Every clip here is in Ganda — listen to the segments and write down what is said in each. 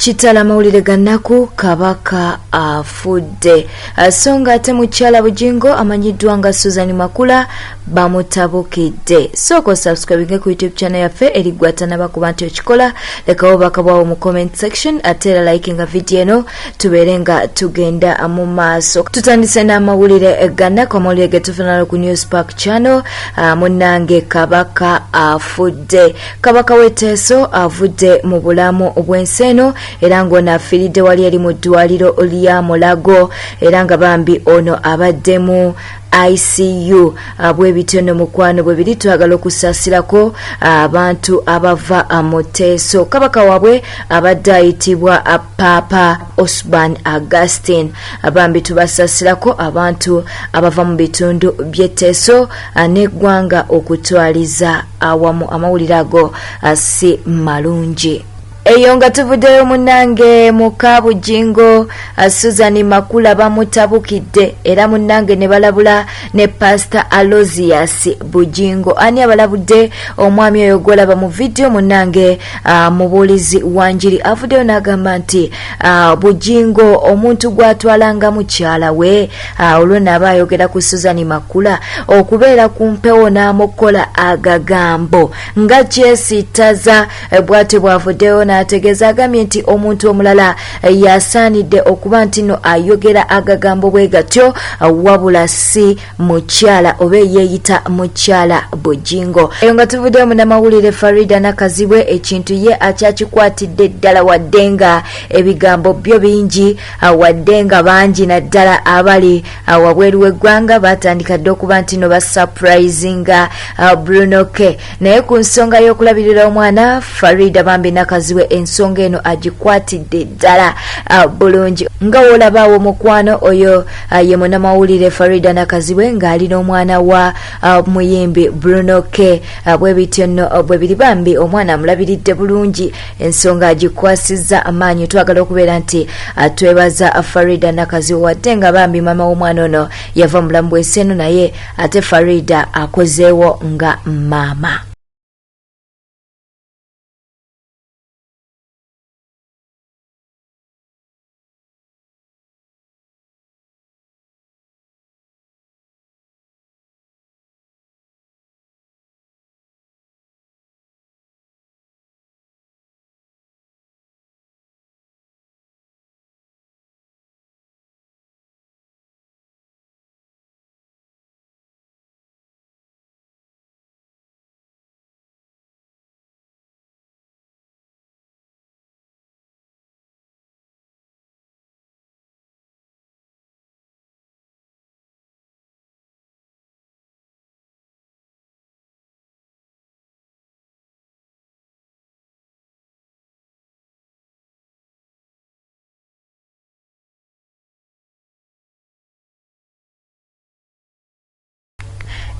Kitala mawulire gannaku Kabaka afudde. Songa ate mukyala Bujingo amanyiddwa nga Suzan Makula bamutabukidde. Soko subscribe ku YouTube channel yaffe erigwatana bakuba nti okikola lekawo bakabwawo mu comment section ate like nga video eno tuberenga tugenda mu maaso. Tutandise n'amawulire gannaku amawulire getufuna ku News Park channel. Munnange Kabaka afudde. Kabaka weteso avudde mu bulamu obw'enseno era ng'ono afiiridde wali eri mu ddwaliro lya Mulago era nga bambi ono abaddemu ICU. Bwebitono mukwano bwe biri twagala okusaasirako abantu abava mu Teeso. Kabaka waabwe abadde ayitibwa Papa Osman Augustine. Bambi tubasaasirako abantu abava mu bitundu by'e Teeso n'eggwanga okutwaliza awamu. Amawulire ago si malungi. Eyo nga tuvuddeyo munnange muka Bujingo Suzan Makula bamutabukidde era munnange ne balabula ne Pastor Alozias Bujingo. Ani abalabudde omwami oyo golaba mu video munnange mubuulizi wanjiri avuddeyo n'agamba nti Bujingo omuntu gwatwalanga mukyala we olwo n'aba ayogera ku Suzan Makula okubeera ku mpewo n'amukola agagambo nga kyesitaza bw'ate bwavuddeyo n'ategeeza agambye nti omuntu omulala yasaanidde okuba nti no ayogera agagambo bwe gatyo wabula si mukyala oba yeeyita mukyala Bujingo. Eyo nga tuvuddeyo munnamawulire Faridah Nakazibwe ekintu ye akyakikwatidde ddala waddenga ebigambo byo bingi waddenga bangi naddala abali wabweru w'eggwanga batandika dde okuba nti no basupurizinga Bruno K. Naye ku nsonga y'okulabirira omwana Faridah bambi Nakazibwe ensonga eno agikwatidde ddala bulungi. Nga wolabaawo mukwano oyo ye munnamawulire Faridah Nakazibwe ng'alina omwana wa muyimbi Bruno K. Bwe bityo nno bwe biri bambi omwana amulabiridde bulungi ensonga agikwasizza amaanyi. Twagala okubeera nti twebaza Faridah Nakazibwe wadde nga bambi mama w'omwana ono yava mu bulamu bw'ensi eno naye ate Faridah akozeewo nga maama.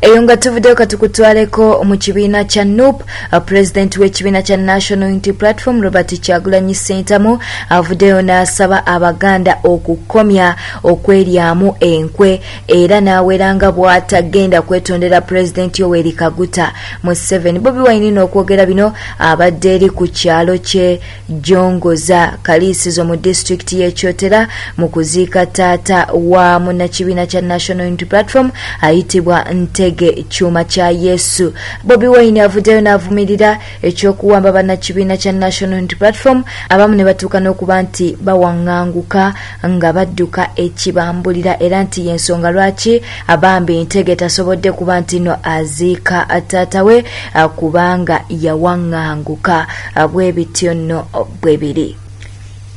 Eyo nga tuvuddeyo katukutwaleko mu kibiina kya NUP. President w'ekibiina kya National Unity Platform Robert Kyagulanyi Ssentamu avuddeyo n'asaba Abaganda okukomya okweryamu enkwe era n'aweranga bw'atagenda kwetondera President Yoweri Kaguta Museveni. Bobi Wine n'okwogera bino abadde eri ku kyalo kye Jongoza Kaliisizo mu district y'e Kyotera mu kuziika taata wa munnakibiina kya National Unity Platform ayitibwa Ntege Chuma cha Yesu. Bobi Wine avuddeyo n'avumirira ekyokuwamba bannakibiina kya National Unity Platform abamu ne batuuka n'okuba nti bawaŋŋanguka nga badduka ekibambulira era nti y'ensonga lwaki abambi Ntege tasobodde kuba nti no aziika taata we kubanga yawaŋŋanguka. Bwe bityo nno bwe biri.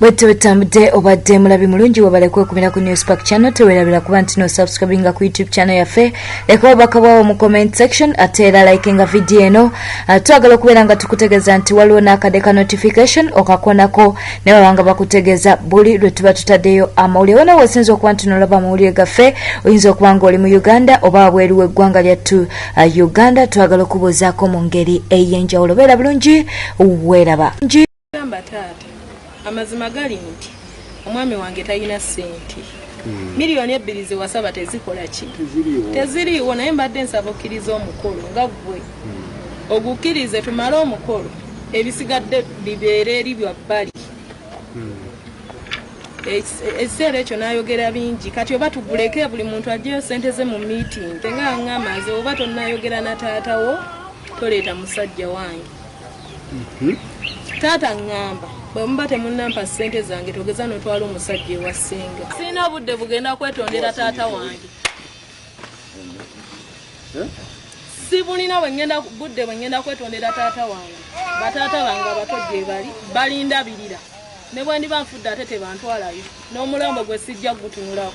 Wetambudde obadde mulabi mulungi wabale kwekumira ku News Park channel tewerabira kuba nti no subscribinga ku YouTube channel yaffe lekawo bakabwawo mu comment section ate era likinga video eno. Twagala okubeera nga tukutegeeza nti waliwo n'akadeka notification okakonako ne babanga bakutegeeza buli lwe tuba tutaddeyo amawulire. Wona weesinza okuba nti nolaba amawulire gaffe oyinza okuba nga oli mu Uganda oba wabweru w'eggwanga lyattu Uganda. Twagala okubuuzaako mu ngeri ey'enjawulo. Beera bulungi weeraba. Amazima gali nti omwami wange talina ssente miliyoni 2 ze wasaba tezikola ki teziriiwo naye mbadde nsaba okkiriza omukolo nga gwe ogukkirize tumale omukolo ebisigadde bibeere eri bya bbali Ekiseera ekyo n'ayogera bingi kati oba tuguleke buli muntu ajjeyo ssente ze mu meeting nga ngamaze oba tonnayogera na taatawo toleeta musajja wange. Taata ngamba bwe muba temunnampa ssente zange togeza notwala omusajja ewa ssenga. Sirina obudde bugenda kwetondera taata wange. Sibulina budde bwe ngenda kwetondera taata wange. Bataata bange abato gye bali balindabirira. Ne bwe ndiba nfudde ate tebantwalayo. N'omulambo gwe sijja gutunulako.